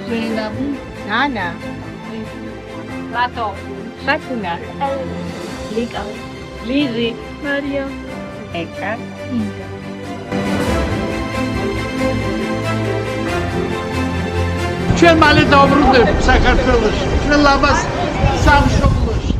Nana. Lato. Fatima. Lika. Lizzie. Maria. Eka. Inga. ჩვენ მალე დავბრუნდებით საქართველოში. ჩვენ ლამას სამშობლოში.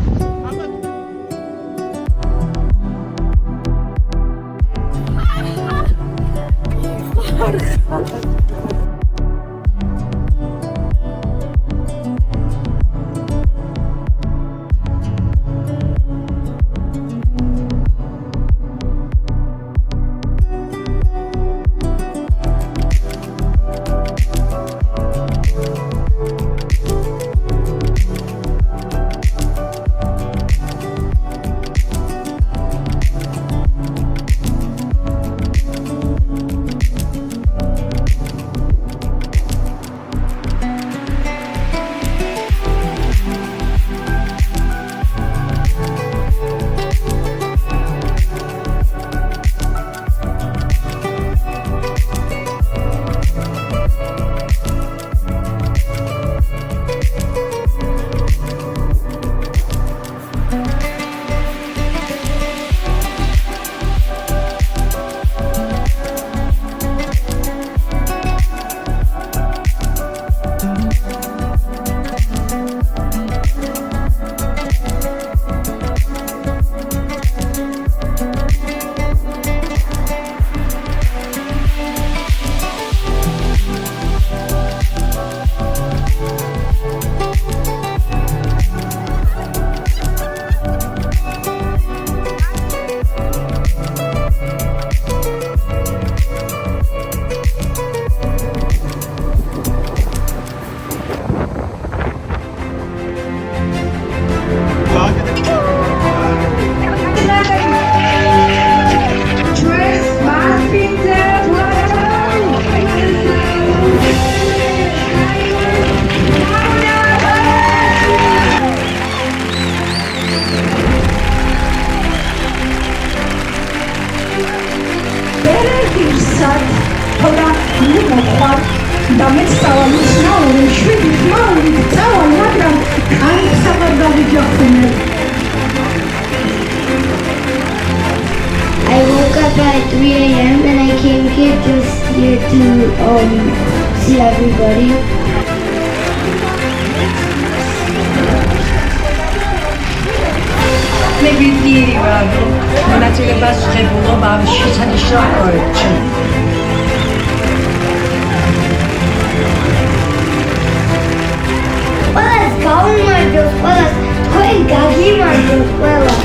I woke up at 3 a.m. and I came here just here to see everybody. Ყველას გაუმარჯოს, ყველას თქვენ გაგიმარჯოს ყველას.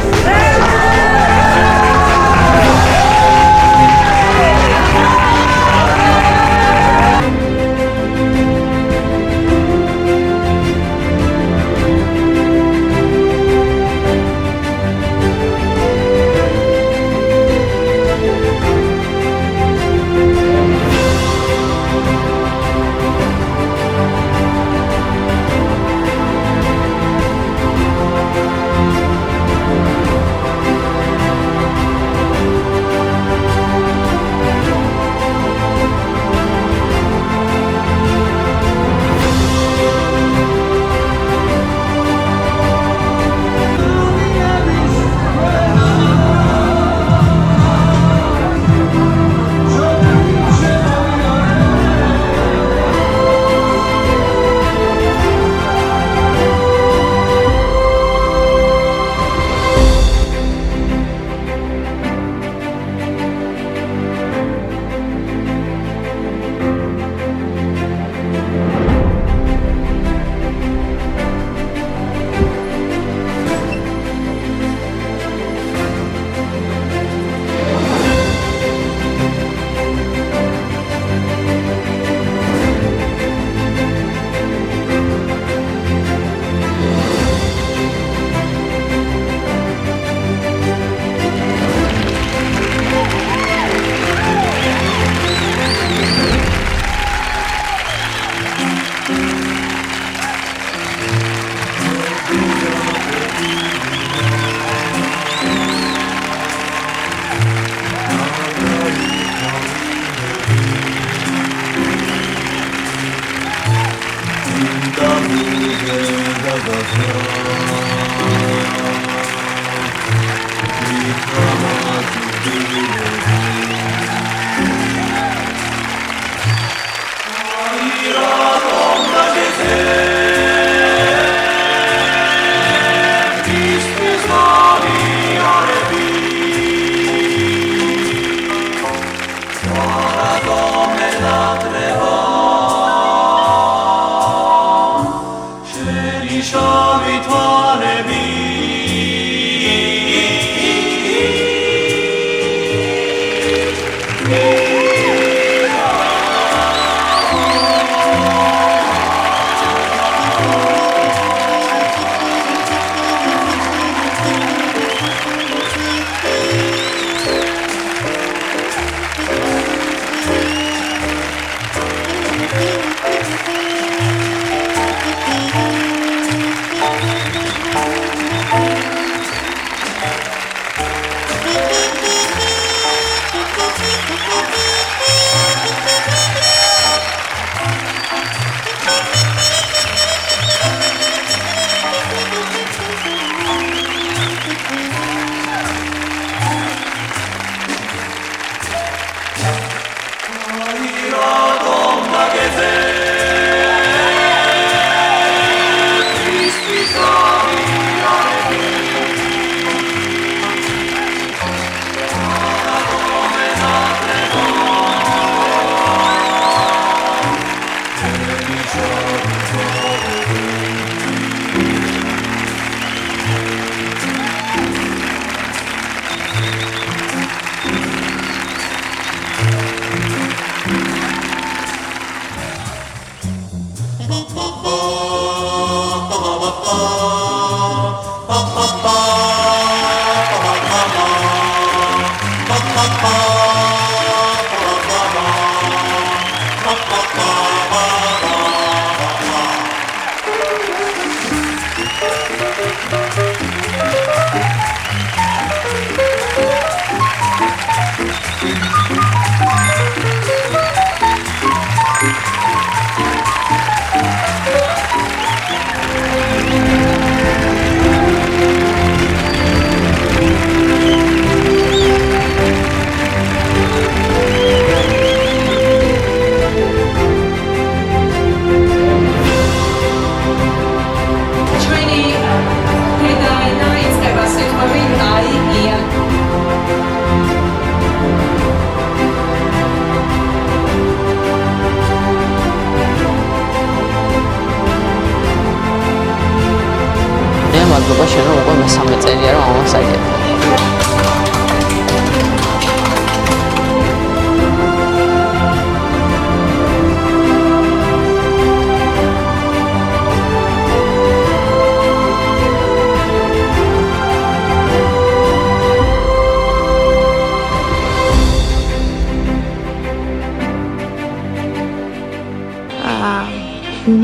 მადლობა შენ რომ უკვე მესამე წელია რომ ამას აკეთებ.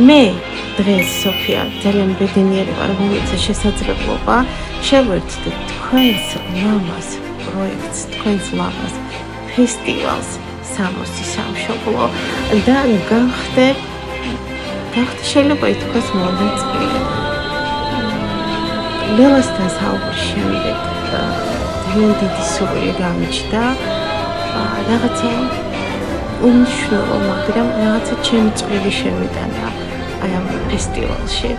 მე დღეს სოფია ძალიან ბედნიერი ვარ, მომეცა შესაძლებლობა შევერთდეთ თქვენს ლამაზ პროექტს, თქვენს ლამაზ ფესტივალს სამოსი სამშობლო და გახდე შეიძლება ითქვას მონაწილე. ლელასთან საუბრის შემდეგ ძალიან დიდი სურვილი გამიჩნდა რაღაცა უმნიშვნელო, მაგრამ რაღაცა ჩემი წვლილი შემიტანა აი ამ ფესტივალში.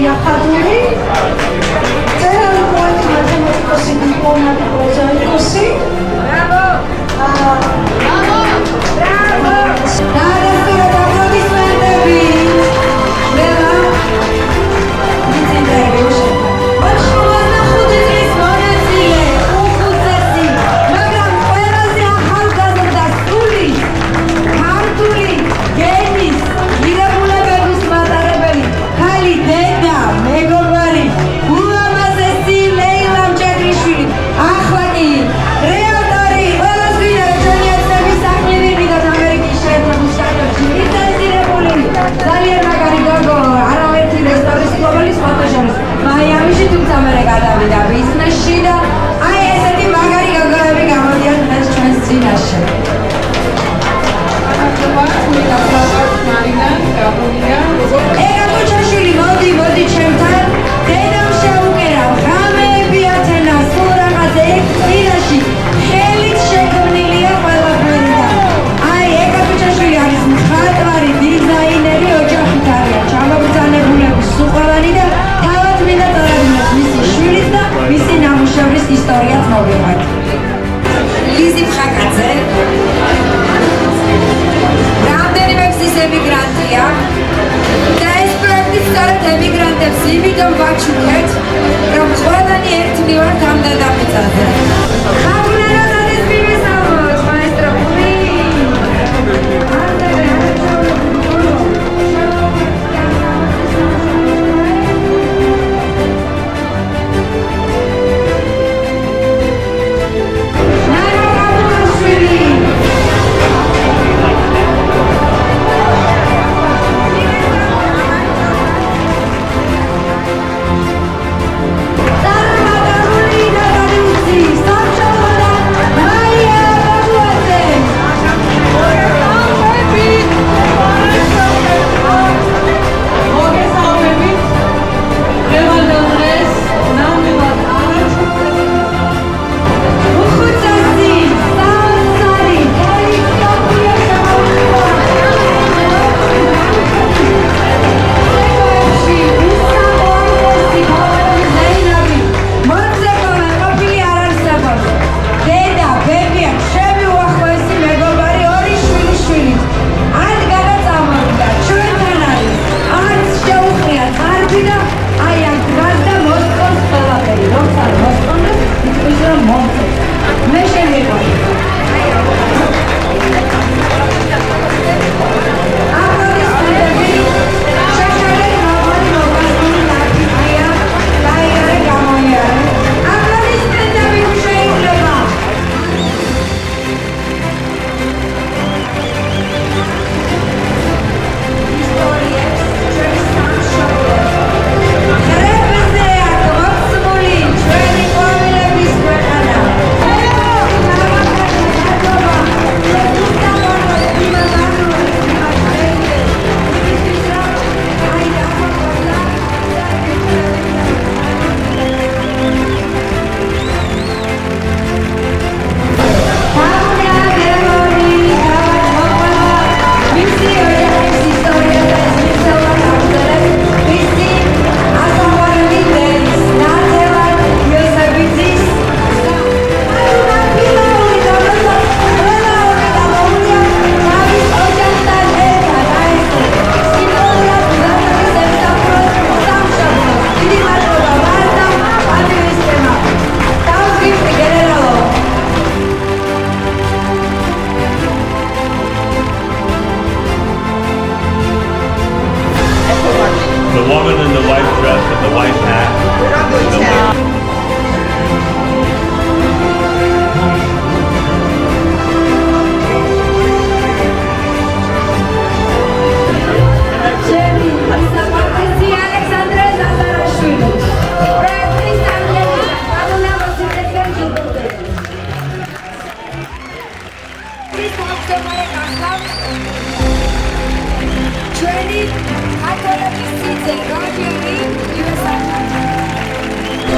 Tia Khaduri, Tia Khaduri, Così diplomata così. Bravo! Bravo! Bravo!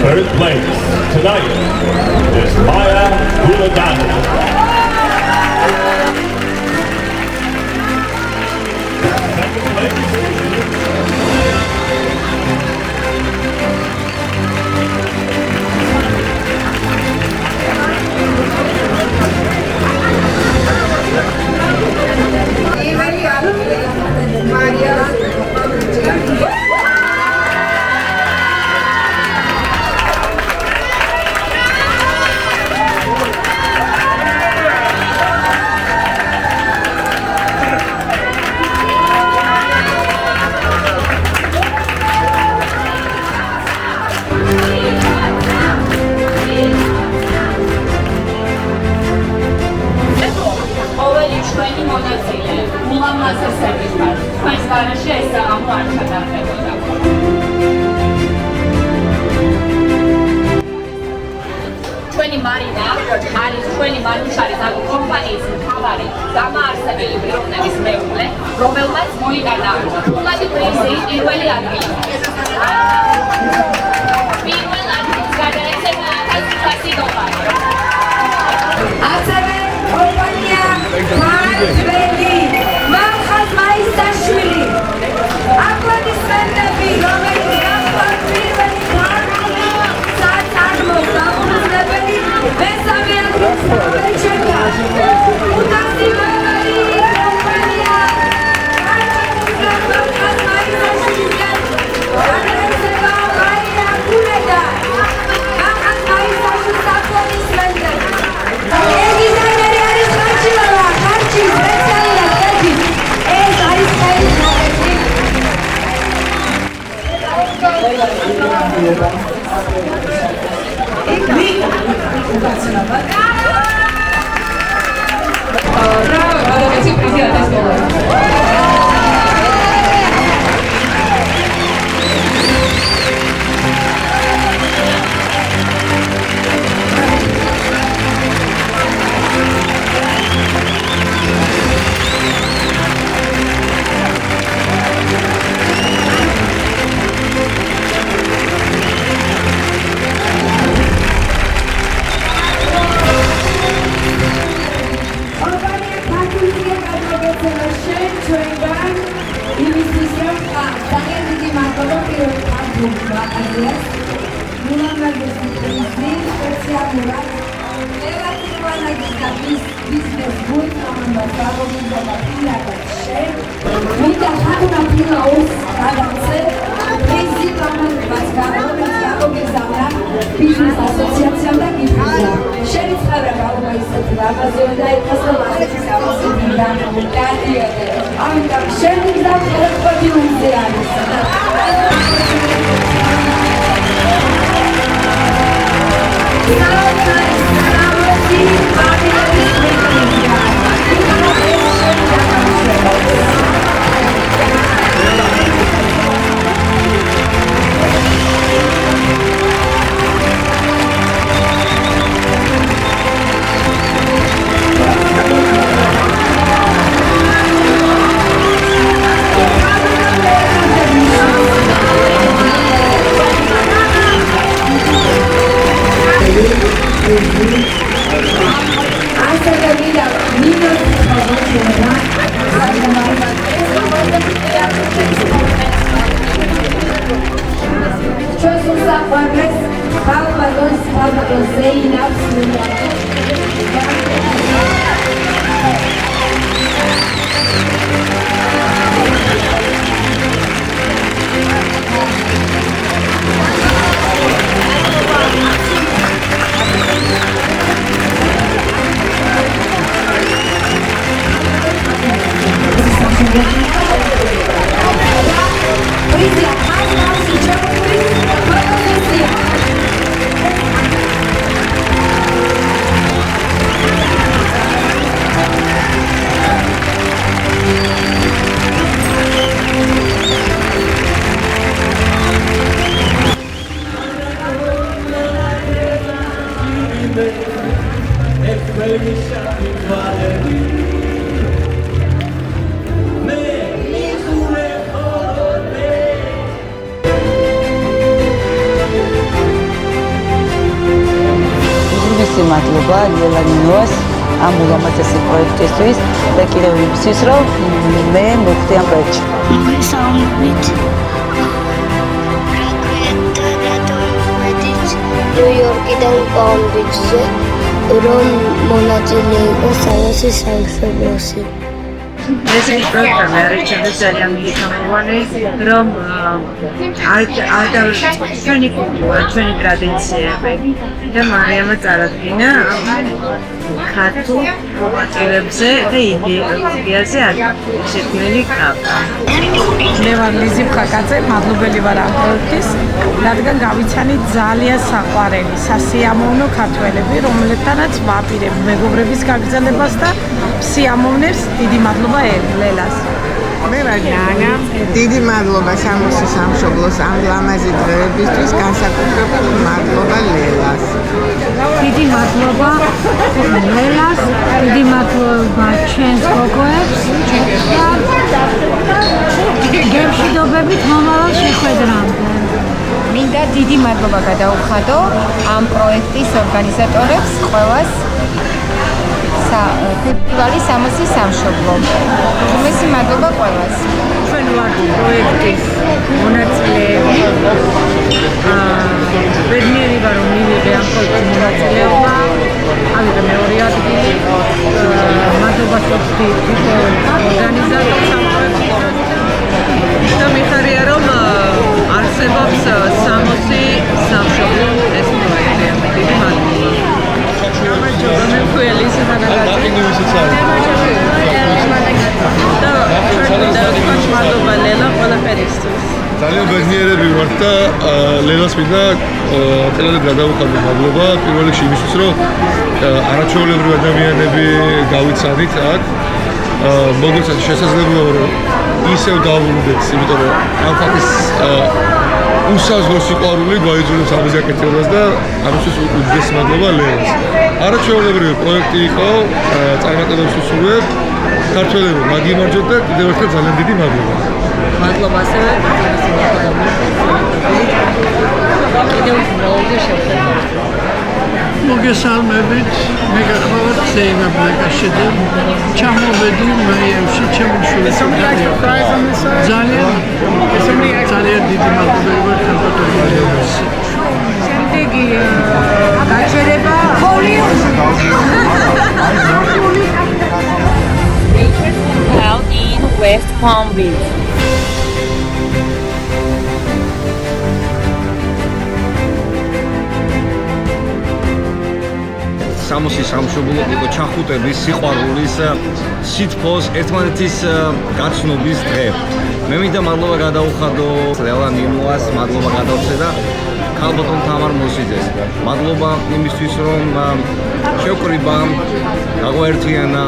Third place tonight is Maya Guladani. Second place. არის ჩვენი მანუშარის ანუ კომპანიის მთავარი დამაარსებელი პიროვნების მეუღლე, რომელმაც მოიტანა ფულადი პრიზი პირველი ადგილი. პირველ ადგილს გადაეცემა კლასიკობა. ასევე კომპანია მანძველი მახაზ მაისაშვილი. აპლოდისმენტები, რომელიც გახდა პირველი საწარმოს დამფუძნებელი მესამე ადგილს გამოეჩერდა. უდასტურებელი კომპანია მახაზ მაისაშვილისგან გადაეცემა მაია გულედა. მახაზ მაისაშვილის აპლოდისმენტები. დიზაინერი არის ხარჩილავა, ხარჩი სპეციალურად ხედი. ეს არის ხელი ნაკეთი. კომპანია ფაქტურია გადმოგეცემა შენ ჩვენგან იმისთვის რომ ძალიან დიდი მადლობა პირველ ფაქტურს ვაყარიეს მულამარდეს პრიზი სპეციალურად ევაკუაციის და ბიზნეს გუნდ ამბავს გამოგიძახა პირადად შენ მინდა ხანუნა ფილაოს გადაცე პრიზი გამოგიძახა გამოგიძახა ბიზნეს ასოციაციამ და გიფრიზა შენი ცხოვრება უნდა ისეთი ლამაზია და ეკასრობასეთი სამოსი და გადიოდე ამიტომ შენი გზა ყველაფერი უნდა არის მადლობა ლელანინოას ამ ულამაზესი პროექტისთვის და კიდევ იმისთვის, რომ მე მოვხდი ამ პროექტში. მოგესალმებით. ნიუ-იორკიდან პალმ-ბიჩზე რომ მონაწილე იყო სალასის სამშობლოში. ეს პროექტი არის ძალიან მნიშვნელოვანი, რომ ჩვენი კულტურა, ჩვენი ტრადიციები და მარიამა წარადგინა ქართულ მოვაწილეებზე და იდეაზე შექმნილი კապა. მე ვარ ლიზი ფხაკაძე, მადლობელი ვარ ამ პროექტის, რადგან გავიცანით ძალიან საყვარელი, სასიამოვნო ქართველები, რომლებთანაც ვაპირებ მეგობრების გაგრძელებას და სიამოვნებს. დიდი მადლობა ლელას. მე ვარ ნანა. დიდი მადლობა სამოსის სამშობლოს ამ ლამაზი დღეებისთვის, განსაკუთრებით მადლობა ლელას. დიდი მადლობა ლელას, დიდი მადლობა ჩვენს გოგოებს და გემშვიდობებით მომავალ შეხვედრამდე. მინდა დიდი მადლობა გადაუხადო ამ პროექტის ორგანიზატორებს ყველას. ფესტივალი სამოსის სამშობლო. უმეტესი მადლობა ყველას. ჩვენ ვართ პროექტის მონაწილეები. ბედნიერი ვარ რომ მივიღე ამ პროექტის მონაწილეობა. ავიღე მეორე ადგილი. მადლობა სოფთი ორგანიზატორს ამ პროექტის. და მიხარია რომ არსებობს სამოსი სამშობლო ეს პროექტი. დიდი მადლობა. ძალიან ბედნიერები ვართ და ლელას მინდა თელადად გადავუხადო მადლობა პირველ რიგში იმისთვის რომ არაჩვეულებრივი ადამიანები გავიცადით აქ მოგეცათ შესაძლებლობა რომ ისევ დავუბრუნდეთ იმიტომ რომ ამ ფაქტის უსაზღრო სიყვარული გვაიძულებს ამაზე აკეთებას და ამისთვის უდიდესი მადლობა ლელას. არაჩვეულებრივი პროექტი იყო, წარმატებებს უსურვებ ქართველებო, მაგიმარჯვეთ და კიდევ ერთხელ ძალიან დიდი მადლობა. მადლობა ასევე კიდევ მეორე შეხვედრა. მოგესალმებით, მე გახლავართ ზეინაბ ბლეკაშიძე. ჩამოვედი მაიამში ჩემი შვილის ძალიან დიდი მადლობა ვარ ქალბატონს. შემდეგი გაჩერება Out in West Palm Beach. სამოსის სამშობლო იყო ჩახუტების, სიყვარულის, სითბოს, ერთმანეთის გაცნობის დღე. მე მინდა მადლობა გადაუხადო ლელა ნინოას, მადლობა გადავცე და ქალბატონ თამარ მოსიძეს. მადლობა იმისთვის, რომ შევკრიბა, გაგვაერთიანა.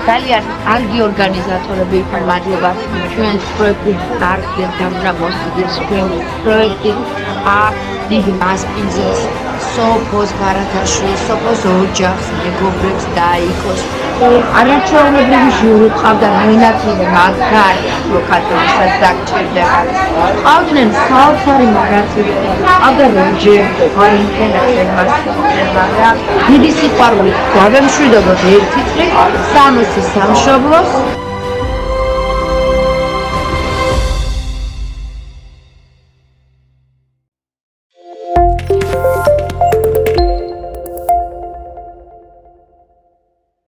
ძალიან კარგი ორგანიზატორები იყო, მადლობა ჩვენს პროექტის სტარტერთან და მოსიძეს ჩვენს პროექტის დიდი მასპინძელს სოფოს ბარათაშვილს, სოფოს ოჯახს, მეგობრებს დაიკოს. არაჩვეულებრივი ჟიური ყავდა მონაწილე მაგარ ლოკატორსაც დაგჭირდება. ყავდნენ საოცარი მონაწილეები, ყავდა როჯერი, ვაინტენა მაგრამ დიდი სიყვარული გავემშვიდობოთ ერთი წლით სამოსის სამშობლოს.